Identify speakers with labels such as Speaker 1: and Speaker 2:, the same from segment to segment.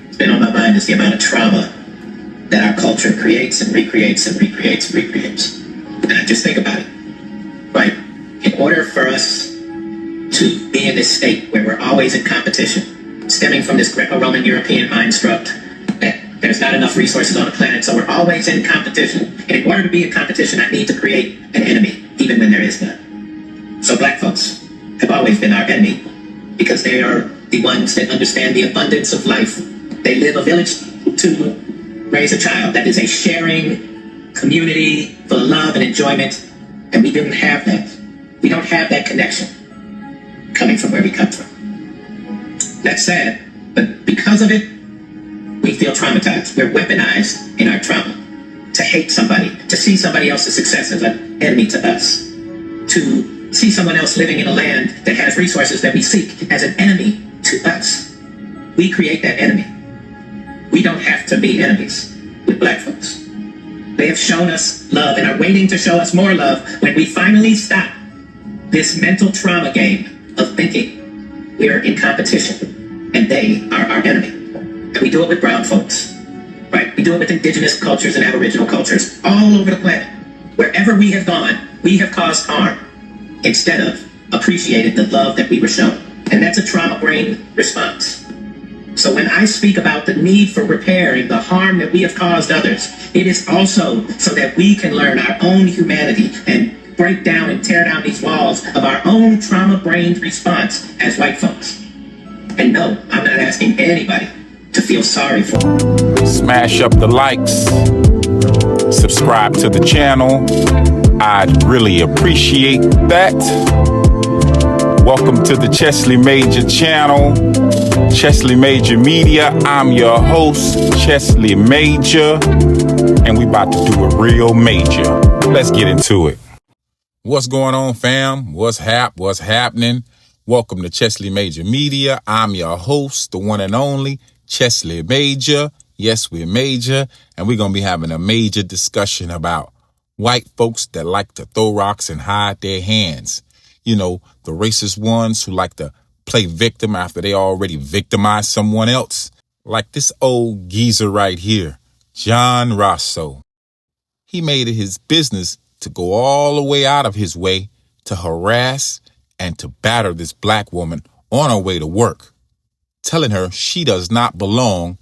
Speaker 1: It's been on my mind is the amount of trauma that our culture creates and recreates and recreates and recreates. And I just think about it, right? In order for us to be in this state where we're always in competition, stemming from this Greco-Roman European construct that there's not enough resources on the planet, so we're always in competition. And in order to be in competition, I need to create an enemy, even when there is none. So black folks have always been our enemy because they are the ones that understand the abundance of life. They live a village to raise a child. That is a sharing community full of love and enjoyment, and we didn't have that. We don't have that connection coming from where we come from. That's sad, but because of it, we feel traumatized. We're weaponized in our trauma to hate somebody, to see somebody else's success as an enemy to us, to see someone else living in a land that has resources that we seek as an enemy to us. We create that enemy. We don't have to be enemies with black folks. They have shown us love and are waiting to show us more love when we finally stop this mental trauma game of thinking we're in competition and they are our enemy. And we do it with brown folks, right? We do it with indigenous cultures and aboriginal cultures all over the planet. Wherever we have gone, we have caused harm instead of appreciated the love that we were shown. And that's a trauma brain response. So when I speak about the need for repairing the harm that we have caused others, it is also so that we can learn our own humanity and break down and tear down these walls of our own trauma-brained response as white folks. And no, I'm not asking anybody to feel sorry for.
Speaker 2: Smash up the likes, subscribe to the channel. I'd really appreciate that. Welcome to the Chesley Major channel, Chesley Major Media. I'm your host, Chesley Major, and we about to do a real major. Let's get into it. What's going on, fam? What's happening? Welcome to Chesley Major Media. I'm your host, the one and only Chesley Major. Yes, we're major, and we're going to be having a major discussion about white folks that like to throw rocks and hide their hands. You know, the racist ones who like to play victim after they already victimized someone else. Like this old geezer right here, John Rosso. He made it his business to go all the way out of his way to harass and to batter this black woman on her way to work, telling her she does not belong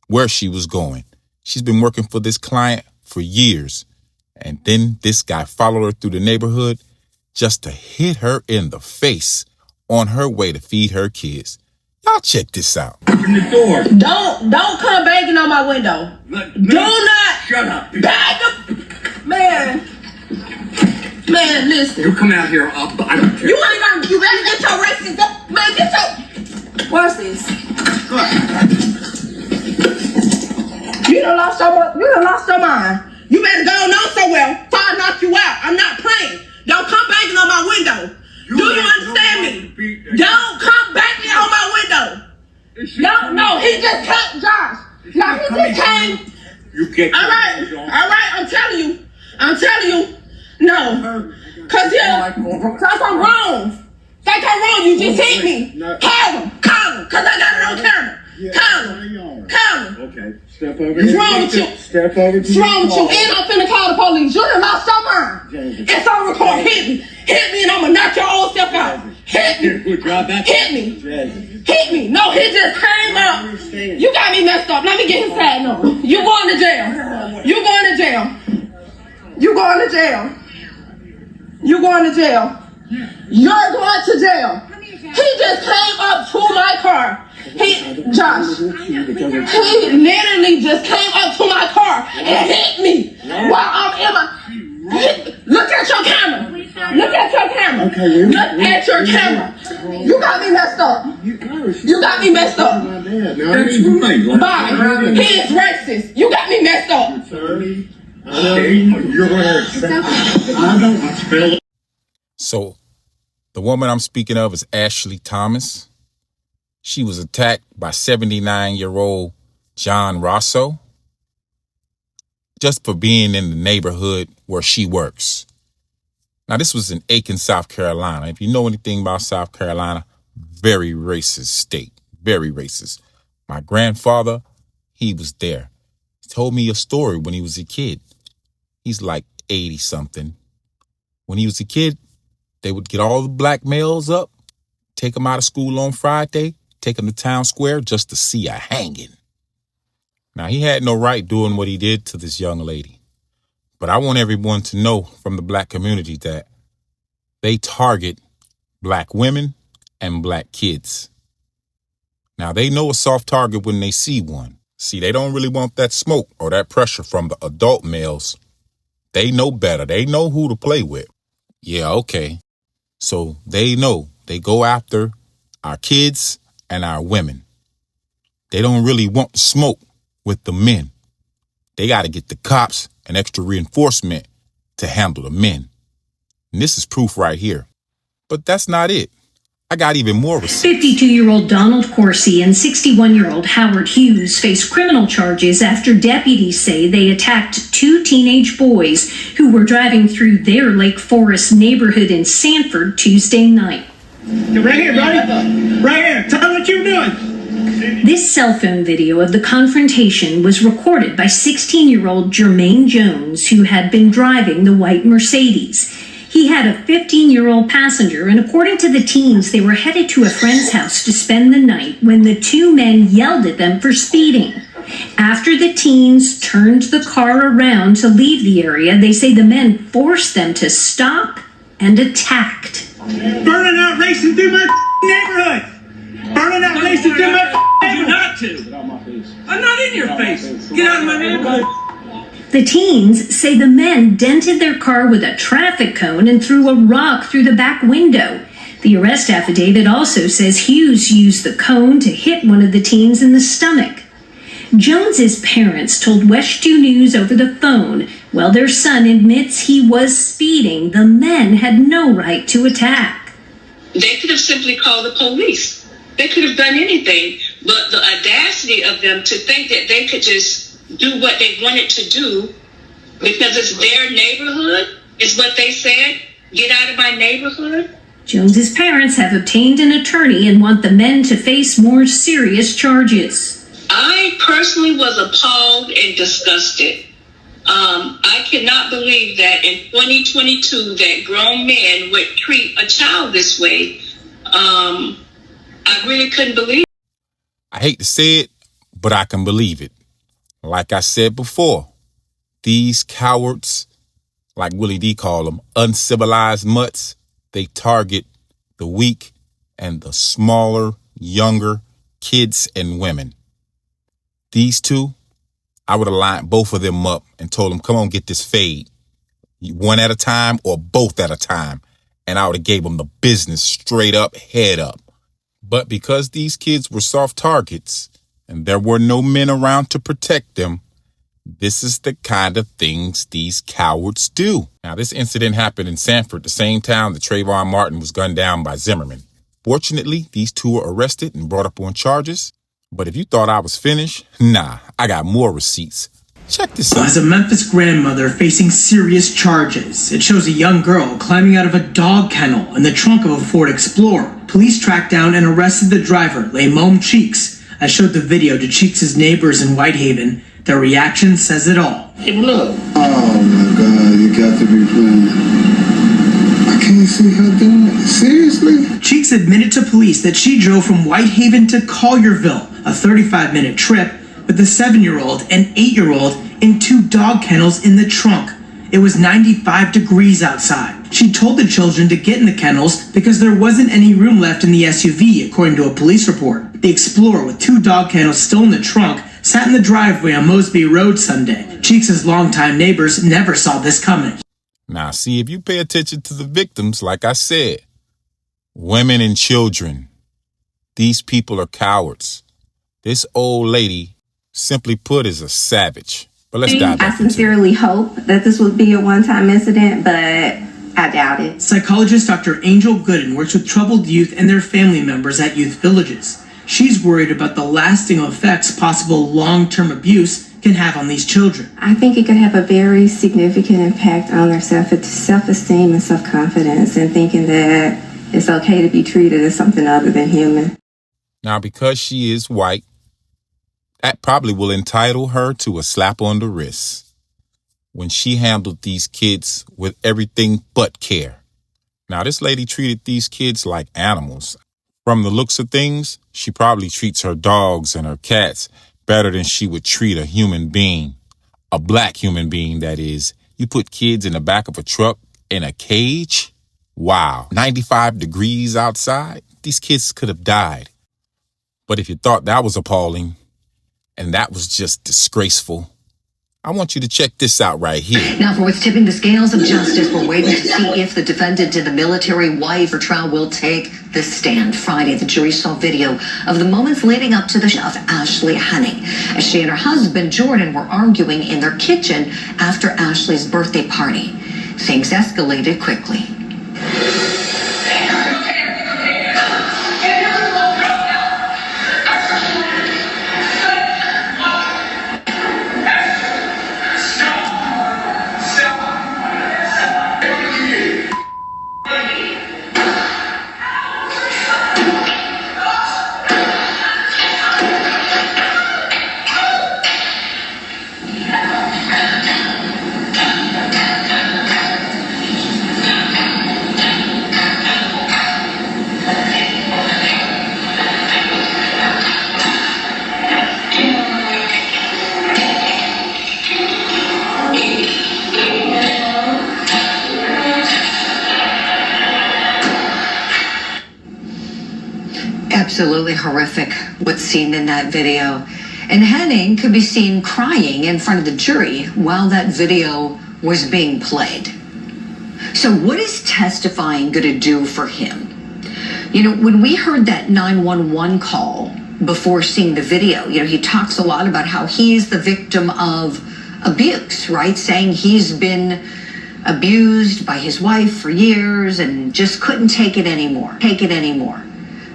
Speaker 2: where she was going. She's been working for this client for years. And then this guy followed her through the neighborhood just to hit her in the face on her way to feed her kids. Y'all check this out.
Speaker 3: Open the door.
Speaker 4: Don't come banging on my window. Do not.
Speaker 3: Shut up.
Speaker 4: Bang up. Man, listen.
Speaker 3: You come out here. I don't care.
Speaker 4: You better get your racist up. Man, get your. What's this? You done lost your mind. You better go on somewhere before I knock you out. I'm not playing. Don't come banging on my window. Do you understand me? Don't come banging on my window. No, he just came, Josh. No, he just came.
Speaker 3: You get
Speaker 4: all right, I'm telling you. No. Cause I'm wrong. Think I'm wrong, you just hit me. Call him, cause I got it on camera. Call him.
Speaker 3: Okay, step over
Speaker 4: here. What's wrong with you?
Speaker 3: Step over
Speaker 4: What's wrong with you? And I'm finna call the police. You done lost your mind. It's on record. Hit me and I'm gonna knock your old self out. Hit me. No, he just came up. You got me messed up. Let me get his tag number. You going to jail. You're going to jail. He just came up to my car. He literally just came up to my car and hit me while I'm in my. Look at your camera.
Speaker 3: Okay,
Speaker 4: Look at your camera. You got me messed up.
Speaker 3: That's right.
Speaker 4: Bye. He is racist. You got me messed up.
Speaker 2: So the woman I'm speaking of is Ashley Thomas. She was attacked by 79-year-old John Rosso just for being in the neighborhood where she works. Now, this was in Aiken, South Carolina. If you know anything about South Carolina, very racist state, very racist. My grandfather, he was there. He told me a story when he was a kid. He's like 80-something. When he was a kid, they would get all the black males up, take them out of school on Friday, take them to town square just to see a hanging. Now, he had no right doing what he did to this young lady. But I want everyone to know from the black community that they target black women and black kids. Now, they know a soft target when they see one. See, they don't really want that smoke or that pressure from the adult males. They know better. They know who to play with. Yeah, okay. So they know they go after our kids and our women. They don't really want the smoke with the men. They got to get the cops and extra reinforcement to handle the men. And this is proof right here. But that's not it. I got even more receipts.
Speaker 5: 52-year-old Donald Corsi and 61-year-old Howard Hughes face criminal charges after deputies say they attacked two teenage boys who were driving through their Lake Forest neighborhood in Sanford Tuesday night.
Speaker 3: Right here, buddy. Right here. Tell me what you're doing.
Speaker 5: This cell phone video of the confrontation was recorded by 16-year-old Jermaine Jones, who had been driving the white Mercedes. He had a 15-year-old passenger, and according to the teens, they were headed to a friend's house to spend the night when the two men yelled at them for speeding. After the teens turned the car around to leave the area, they say the men forced them to stop and attacked.
Speaker 3: Burning out racing through my neighborhood. Burning out racing through my neighborhood. Not to. I'm not in your face. Get out of my neighborhood.
Speaker 5: The teens say the men dented their car with a traffic cone and threw a rock through the back window. The arrest affidavit also says Hughes used the cone to hit one of the teens in the stomach. Jones's parents told West 2 News over the phone, while their son admits he was speeding, the men had no right to attack.
Speaker 6: They could have simply called the police. They could have done anything, but the audacity of them to think that they could just do what they wanted to do because it's their neighborhood, is what they said. Get out of my neighborhood.
Speaker 5: Jones's parents have obtained an attorney and want the men to face more serious charges.
Speaker 6: I personally was appalled and disgusted. I cannot believe that in 2022 that grown men would treat a child this way. I really couldn't believe it.
Speaker 2: I hate to say it, but I can believe it. Like I said before, these cowards, like Willie D called them, uncivilized mutts, they target the weak and the smaller, younger kids and women. These two, I would have lined both of them up and told them, come on, get this fade. One at a time or both at a time. And I would have gave them the business straight up, head up. But because these kids were soft targets, and there were no men around to protect them, this is the kind of things these cowards do. Now, this incident happened in Sanford, the same town that Trayvon Martin was gunned down by Zimmerman. Fortunately, these two were arrested and brought up on charges. But if you thought I was finished, nah, I got more receipts. Check this out.
Speaker 7: As a Memphis grandmother facing serious charges, it shows a young girl climbing out of a dog kennel in the trunk of a Ford Explorer. Police tracked down and arrested the driver, Lamone Cheeks. I showed the video to Cheeks' neighbors in Whitehaven. Their reaction says it all.
Speaker 6: Hey, look.
Speaker 8: Oh my God, you got to be playing. I can't see her doing it. Seriously?
Speaker 7: Cheeks admitted to police that she drove from Whitehaven to Collierville, a 35-minute trip, with a 7-year-old and 8-year-old in 2 dog kennels in the trunk. It was 95 degrees outside. She told the children to get in the kennels because there wasn't any room left in the SUV, according to a police report. The Explorer, with 2 dog kennels still in the trunk, sat in the driveway on Mosby Road Sunday. Cheeks' longtime neighbors never saw this coming.
Speaker 2: Now, see, if you pay attention to the victims, like I said, women and children, these people are cowards. This old lady, simply put, is a savage. But let's dive back
Speaker 9: I sincerely hope that this would be a one-time incident, but I doubt it.
Speaker 7: Psychologist Dr. Angel Gooden works with troubled youth and their family members at youth villages. She's worried about the lasting effects possible long-term abuse can have on these children.
Speaker 9: I think it could have a very significant impact on their self-esteem and self-confidence, and thinking that it's okay to be treated as something other than human.
Speaker 2: Now, because she is white That probably will entitle her to a slap on the wrist when she handled these kids with everything but care. Now, this lady treated these kids like animals. From the looks of things, she probably treats her dogs and her cats better than she would treat a human being. A black human being, that is. You put kids in the back of a truck in a cage? Wow. 95 degrees outside? These kids could have died. But if you thought that was appalling and that was just disgraceful, I want you to check this out right here.
Speaker 10: Now, for what's tipping the scales of justice, we're waiting to see if the defendant in the military wife for trial will take the stand. Friday, the jury saw video of the moments leading up to the death of Ashley Henning, as she and her husband, Jordan, were arguing in their kitchen after Ashley's birthday party. Things escalated quickly. Absolutely horrific what's seen in that video. And Henning could be seen crying in front of the jury while that video was being played. So what is testifying going to do for him? You know, when we heard that 911 call before seeing the video, you know, he talks a lot about how he's the victim of abuse, right? Saying he's been abused by his wife for years and just couldn't take it anymore.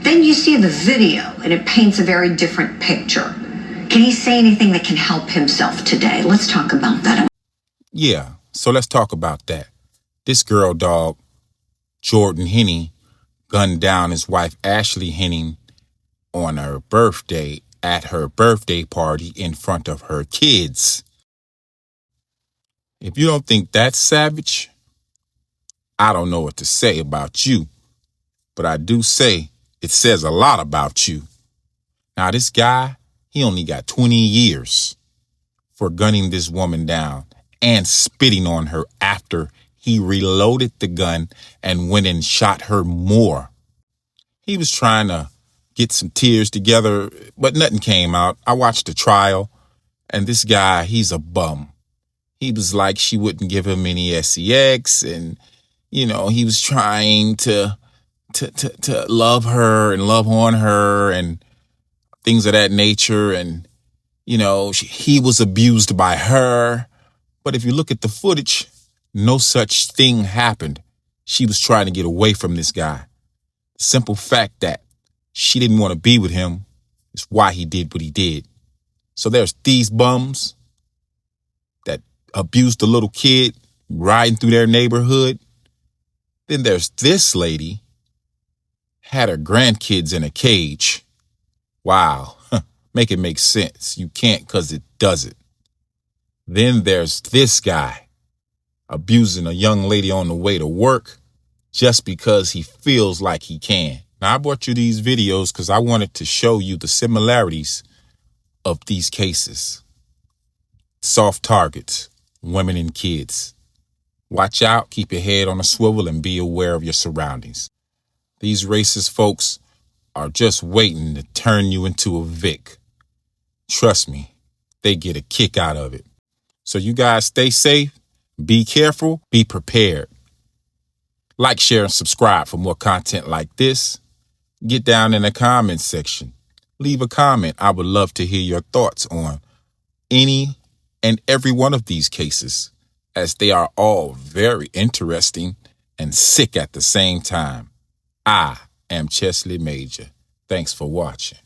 Speaker 10: Then you see the video and it paints a very different picture. Can he say anything that can help himself today? Let's talk about that.
Speaker 2: Yeah, so let's talk about that. This girl dog, Jordan Henning, gunned down his wife Ashley Henning on her birthday at her birthday party in front of her kids. If you don't think that's savage, I don't know what to say about you. But I do say it says a lot about you. Now, this guy, he only got 20 years for gunning this woman down and spitting on her after he reloaded the gun and went and shot her more. He was trying to get some tears together, but nothing came out. I watched the trial, and this guy, he's a bum. He was like she wouldn't give him any sex, and, you know, he was trying to love her and love on her and things of that nature. And, you know, he was abused by her. But if you look at the footage, no such thing happened. She was trying to get away from this guy. The simple fact that she didn't want to be with him is why he did what he did. So there's these bums that abused a little kid riding through their neighborhood. Then there's this lady had her grandkids in a cage. Wow. Make it make sense. You can't because it doesn't. Then there's this guy abusing a young lady on the way to work just because he feels like he can. Now, I brought you these videos because I wanted to show you the similarities of these cases. Soft targets, women and kids. Watch out, keep your head on a swivel, and be aware of your surroundings. These racist folks are just waiting to turn you into a Vic. Trust me, they get a kick out of it. So you guys stay safe, be careful, be prepared. Like, share, and subscribe for more content like this. Get down in the comments section. Leave a comment. I would love to hear your thoughts on any and every one of these cases, as they are all very interesting and sick at the same time. I am Chesley Major. Thanks for watching.